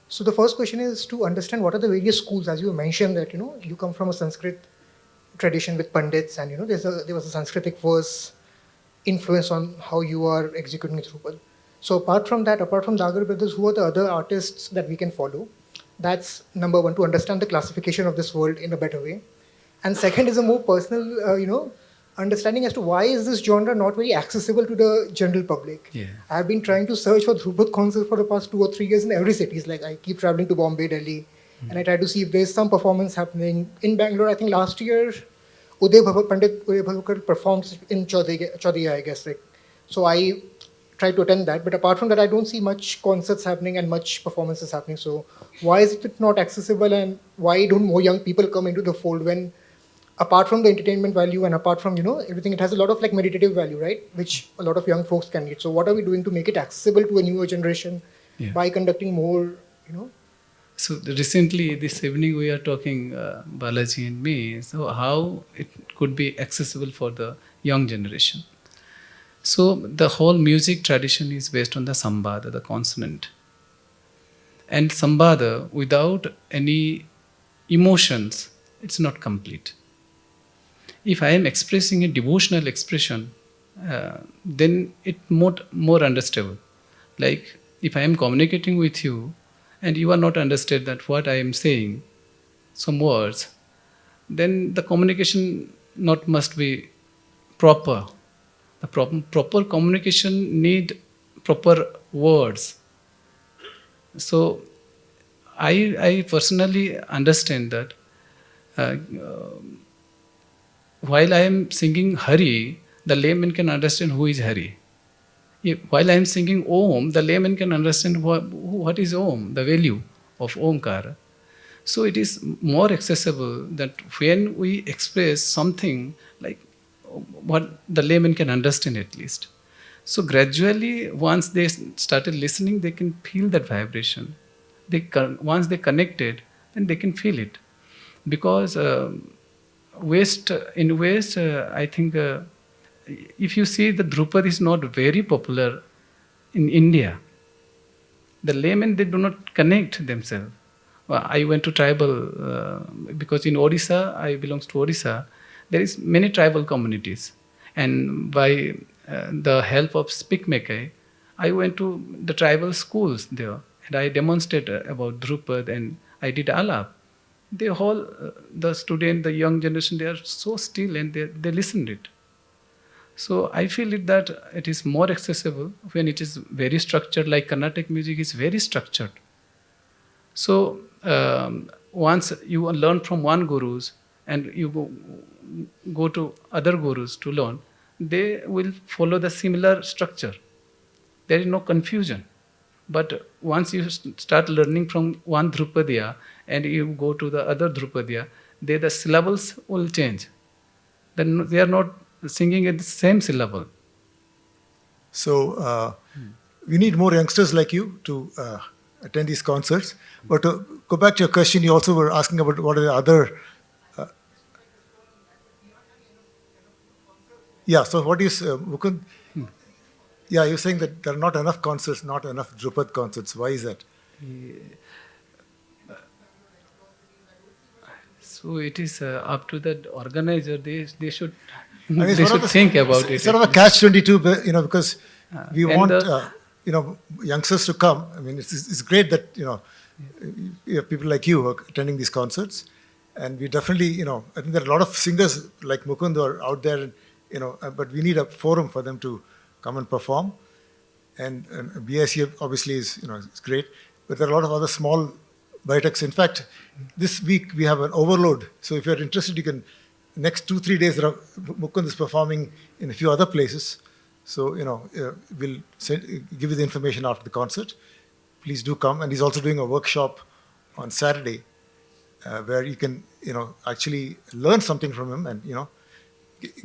So the first question is to understand what are the various schools, as you mentioned that you come from a Sanskrit tradition with pandits, and there was a Sanskritic verse influence on how you are executing Drupal. So apart from that, apart from Dagar Brothers, who are the other artists that we can follow? That's number one, to understand the classification of this world in a better way. And second is a more personal, understanding as to why is this genre not very accessible to the general public. Yeah. I've been trying to search for Drupad concerts for the past 2 or 3 years in every city. Like I keep traveling to Bombay, Delhi, and I try to see if there's some performance happening. In Bangalore, I think last year, Pandit Uday Bhavalkar performed in Chaudhaya, I guess. So I try to attend that. But apart from that, I don't see much concerts happening and much performances happening. So why is it not accessible, and why don't more young people come into the fold when, apart from the entertainment value and apart from everything, it has a lot of meditative value, right? Which a lot of young folks can get. So what are we doing to make it accessible to a newer generation by conducting more, So recently, this evening, we are talking, Balaji and me, so how it could be accessible for the young generation. So the whole music tradition is based on the sambada, the consonant. And sambada, without any emotions, it's not complete. If I am expressing a devotional expression, then it's more understandable. Like if I am communicating with you, and you are not understand that what I am saying, some words, then the communication must be proper. The proper communication need proper words. So I personally understand that while I am singing Hari, the layman can understand who is Hari. While I am singing Om, the layman can understand what is Om, the value of Omkara. So it is more accessible that when we express something like what the layman can understand at least. So gradually, once they started listening, they can feel that vibration. Once they connected, then they can feel it. Because in West, I think if you see, the Drupad is not very popular in India. The laymen, they do not connect themselves. I went to tribal, because in Odisha, I belongs to Odisha, there is many tribal communities. And by the help of Speak Mekai, I went to the tribal schools there, and I demonstrated about Drupad, and I did alap. The student, the young generation, they are so still, and they listened it. So I feel that it is more accessible when it is very structured, like Carnatic music is very structured. So once you learn from one gurus and you go to other gurus to learn, they will follow the similar structure. There is no confusion. But once you start learning from one Drupadiya and you go to the other Drupadiya, the syllables will change. Then they are not singing at the same syllable. So we need more youngsters like you to attend these concerts. But to go back to your question, you also were asking about what are the other. So what is Mukund? Yeah, you're saying that there are not enough concerts, not enough Drupad concerts. Why is that? So it is up to the organizer. They should I mean, they should think about it. It's sort of a catch-22, because we and want youngsters to come. I mean, it's great that you have people like you who are attending these concerts, and we definitely, I think there are a lot of singers like Mukund who are out there, but we need a forum for them to come and perform. And BIC obviously is, is great, but there are a lot of other small biotechs. In fact, this week we have an overload. So if you're interested, you can, next 2-3 days, Mukund is performing in a few other places. So, we'll give you the information after the concert. Please do come. And he's also doing a workshop on Saturday where you can, actually learn something from him and,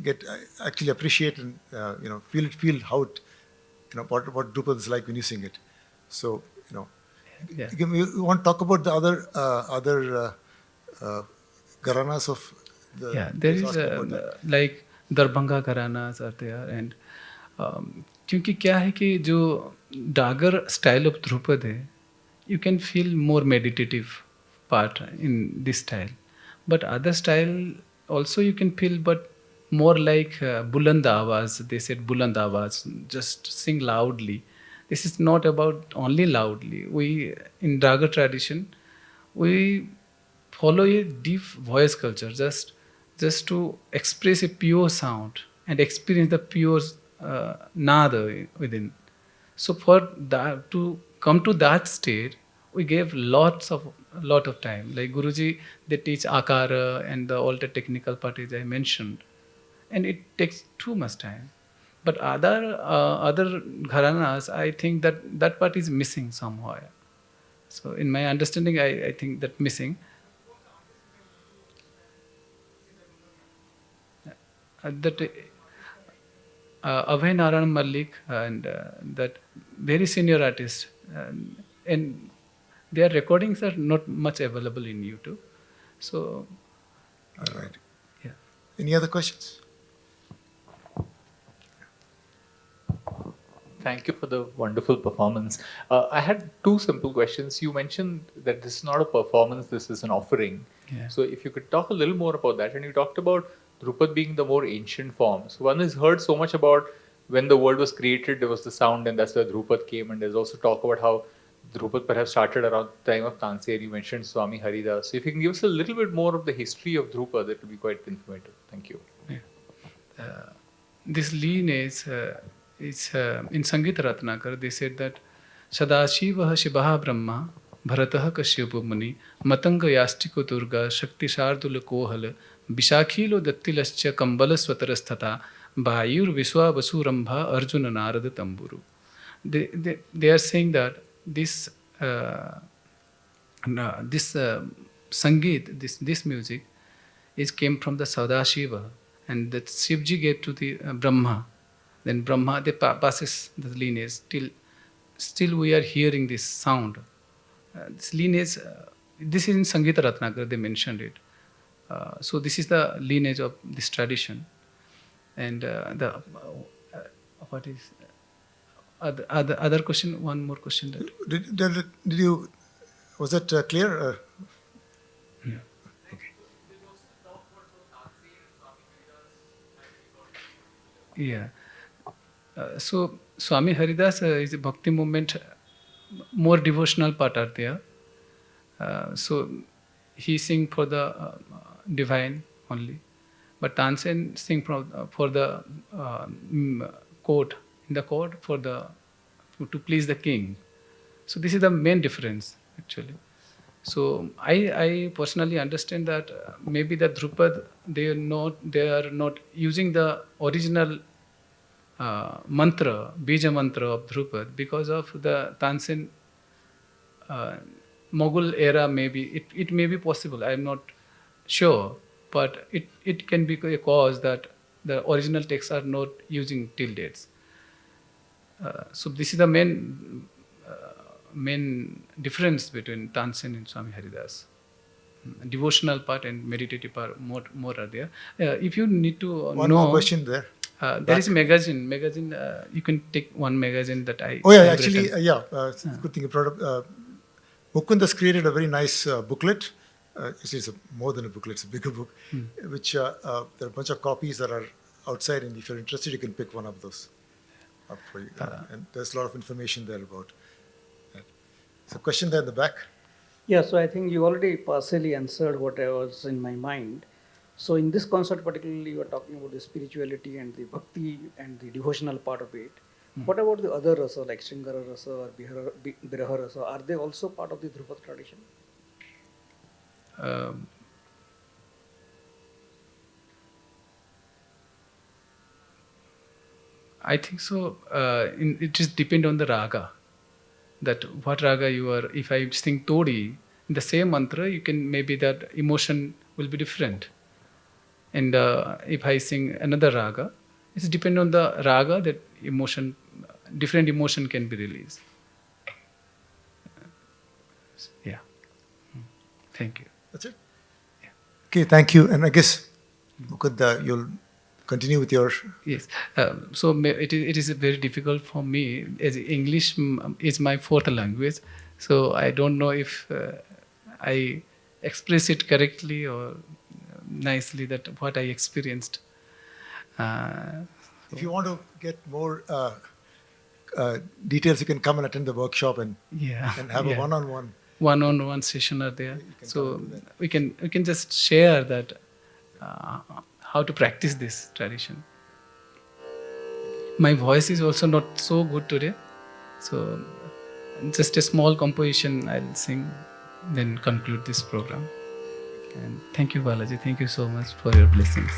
get actually appreciate and, feel how it, what Drupad is like when you sing it. So, Yeah. you want to talk about the other gharanas of the... Yeah, there he's is asking about that. like Darbhanga Gharanas are there, and क्योंकि क्या है कि जो Dagar style of Dhrupad है, you can feel more meditative part in this style, but other style also you can feel, but more like buland awaz. They said buland awaz, just sing loudly. This is not about only loudly. We in Dagar tradition, we follow a deep voice culture, just to express a pure sound and experience the pure nada within. So for that, to come to that state, we gave lot of time. Like Guruji, they teach akara and the all the technical part as I mentioned, and it takes too much time. But other gharanas, I think that part is missing somehow. So in my understanding, I think that missing. That Abhay Narayan Malik and that very senior artist, and their recordings are not much available in YouTube. So, All right. yeah. Any other questions? Thank you for the wonderful performance. I had two simple questions. You mentioned that this is not a performance, this is an offering. Yeah. So if you could talk a little more about that. And you talked about Drupad being the more ancient form. So one has heard so much about when the world was created, there was the sound, and that's where Drupad came. And there's also talk about how Drupad perhaps started around the time of Tanseh. You mentioned Swami Haridas. So if you can give us a little bit more of the history of Drupad, that would be quite informative. Thank you. This lineage is in Sangeet Ratnakar. They said that Sadashivah Shivaha Brahma Bharatah Kashyapa Muni Matanga Yastiko Durga Shakti Shardula Kohal Bishakhilo Dattilascha Kambala Swatarasthata Bayur Viswa Vasurambha Arjuna Narada Tamburu. They are saying that this Sangeet, this music, came from the Sadashiva, and that Shivji gave to the Brahma. Then Brahma, they passes the lineage till still we are hearing this sound. This lineage, this is in Sangeeta Ratnakar, they mentioned it. So this is the lineage of this tradition. And what is other question? One more question. Did you, was that clear? Yeah. Yeah. So Swami Haridas is a bhakti movement, more devotional part are there. So he sing for the divine only, but Tansen sing for the court, in the court for the to please the king. So this is the main difference actually. So I personally understand that maybe the Drupad they are not using the original mantra, bija mantra of Drupad because of the Tansen Mughal era. Maybe it may be possible. I am not sure, but it can be a cause that the original texts are not using till dates. So this is the main difference between Tansen and Swami Haridas. Devotional part and meditative part more are there. If you need to One know, more question there. there is magazine. You can take one magazine that I. Oh yeah, I have actually, written. good thing you brought up. Mukund has created a very nice booklet. It's more than a booklet; it's a bigger book. Which there are a bunch of copies that are outside, and if you're interested, you can pick one of those up for you. And there's a lot of information there about that. So, question there in the back. Yeah, so I think you already partially answered what I was in my mind. So in this concert particularly, you are talking about the spirituality and the bhakti and the devotional part of it. What about the other rasa like Shringara rasa or Biraha rasa? Are they also part of the Dhrupad tradition? Um, I think so. It just depend on the raga. That what raga you are. If I sing Todi in the same mantra, you can maybe that emotion will be different. And if I sing another raga, it's depend on the raga that emotion, different emotion can be released. Yeah. Thank you. That's it? Okay, thank you. And I guess, Mukund, you'll continue with your... Yes. It is very difficult for me as English is my fourth language. So I don't know if I express it correctly or nicely that what I experienced. If you want to get more details, you can come and attend the workshop and have a one-on-one. One-on-one session are there. So do that. we can just share that how to practice this tradition. My voice is also not so good today. So just a small composition I'll sing, then conclude this program. And thank you, Balaji. Thank you so much for your blessings.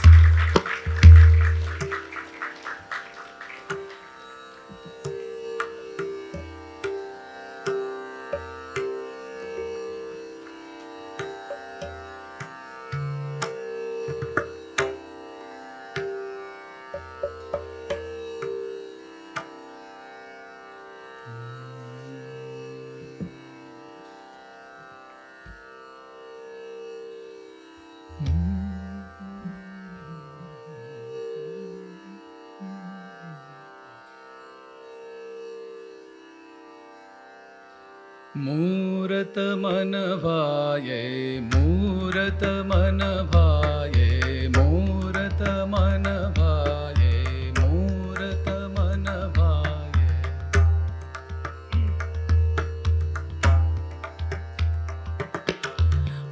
मूरत मन भाये मूरत मन भाये मूरत मन भाये मूरत मन भाये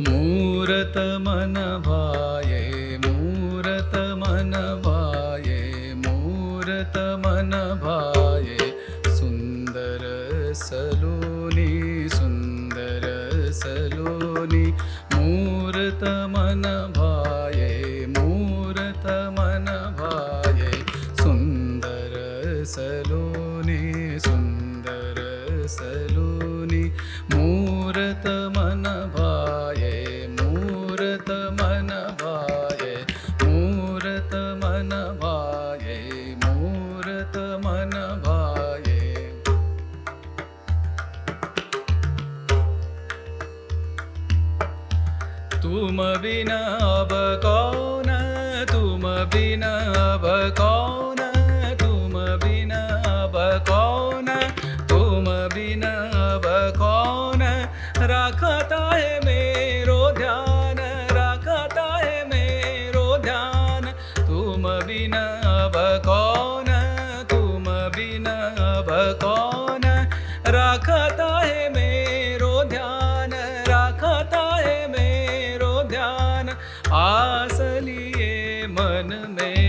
मूरत मन भाये मूरत मन भाये मूरत मन भाये सुंदर सलोनी सुंदर सलोनी मूरत मन भाये मूरत मन भाये सुंदर सलोनी सुंदर सलोनी मूरत मन भाये मूरत मन भाये मूरत मन भाये मूरत मन भाये तुम बिना अब कौन तुम बिना अब कौन तुम बिना अब कौन तुम बिना अब कौन रखता है मेरो ध्यान रखता है मेरो ध्यान तुम बिना अब कौन तुम बिना अब कौन रखता है मेरो ध्यान रखता है मेरो ध्यान आस लिए मन में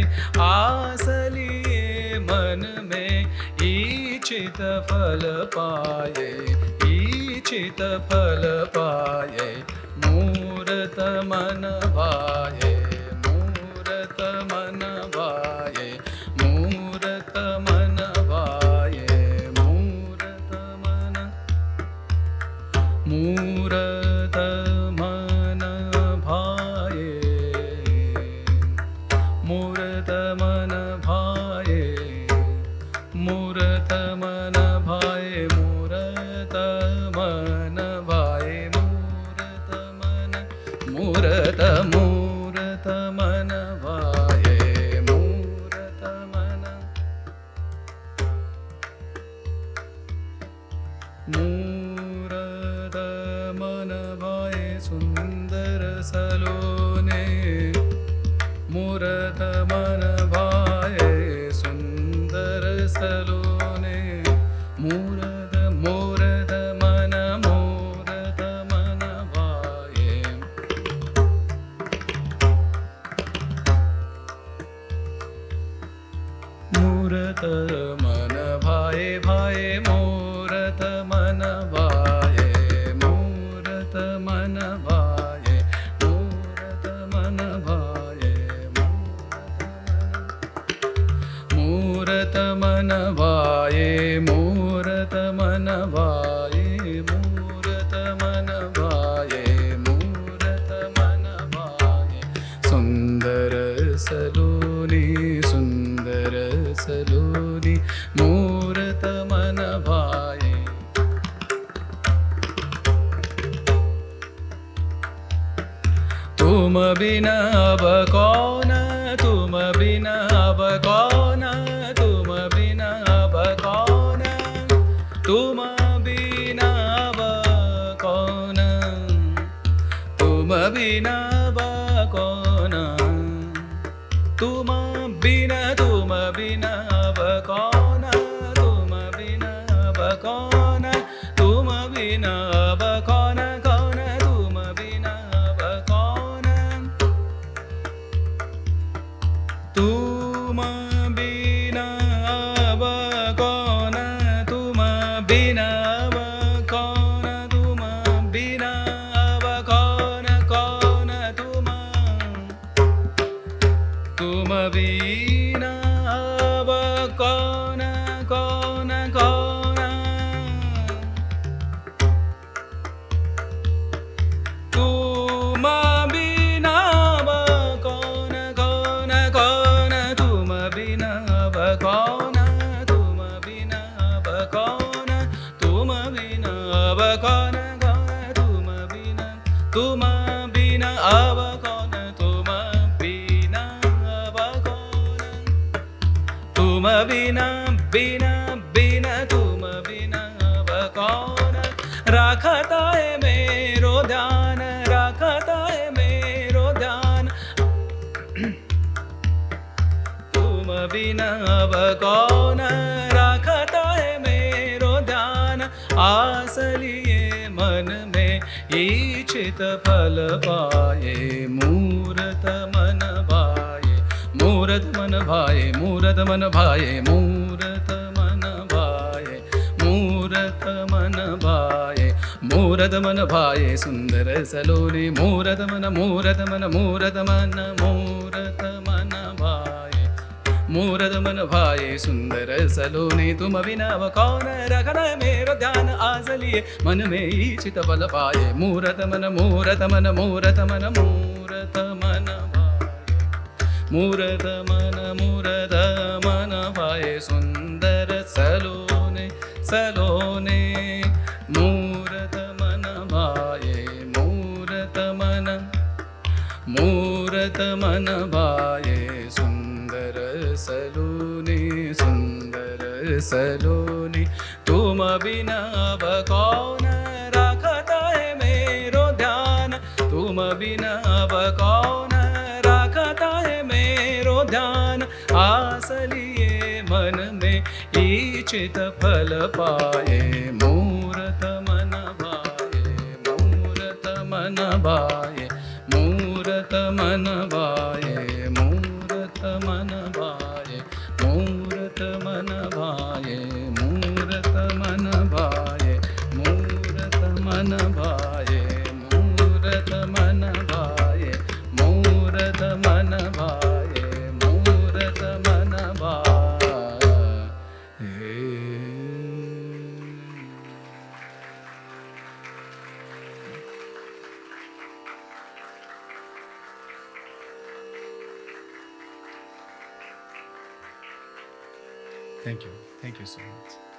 आस लिए मन में इच्छित फल पाए इच्छित फल पाए मूरत मन भाए मूरत मन भाए मूरत मन भाए मूरत मन मूरत मन भाए मूरत मन भाए मूरत मन भाए मूरत मन भाए मूरत मन मूरत मूरत मन भाए मूरत मन मूरत मन भाए सुंदर सलोने मूरत मन भाए सुंदर सलोने मूरत मूरत मन मूरत मन भाये मूरत मन भाये मूरत मन भाये सुंदर सलोनी मूरत मन भाये तुम बिना अब कौन तुम बिना अब कौन तुम बिना अब कौन तुम बिना अब कौन तुम बिना अब कौन तुम बिना अब कौन तुम बिना अब कौन तुम बिना अब कौन कौन तुम बिना अब कौन तुम बिना अब कौन तुम बिना अब कौन तुम बिना अब कौन कौन तुम बिना अब कौन कौन कौन तुम बिना अब कौन कौन कौन तुम बिना अब कौन तुम बिना अब कौन तुम बिना अब कौन कौन तुम बिना अब कौन तुम बिना अब कौन तुम बिना तुम बिना अब कौन राखता है मेरो ध्यान राखता है मेरो ध्यान तुम बिना अब कौन राखता है मेरो ध्यान आस लिए मन में इच्छित फल पाए मूरत मन भाए मूरत मन भाए मूरत मन भाए मूरत मन भाए मूरत मन भाए मूरत मन भाए सुंदर सलोनी मूरत मन मूरत मन मूरत मन मूरत मन भाए मूरत मन भाए सुंदर सलोनी तुम बिना अब कौन रखना है मेरो ध्यान आस लिए मन में इच्छित फल पाए मूरत मन मूरत मन मूरत मन मूरत मन मूरत मन भाए सुंदर सलोने मूरत मन भाए मूरत मन भाए सुंदर सलोनी तुम बिना अब कौन राखता है मेरो ध्यान तुम बिना अब कौन राखता है मेरो ध्यान आस लिए मन में इच्छित फल पाए मूरत मन भाए मूरत मन भाए मूरत मन भाए मूरत मन भाए मूरत मन भाए मूरत मन भाए मूरत मन भाए मूरत मन भाए मूरत मन भाए मूरत मन भाए Thank you so much.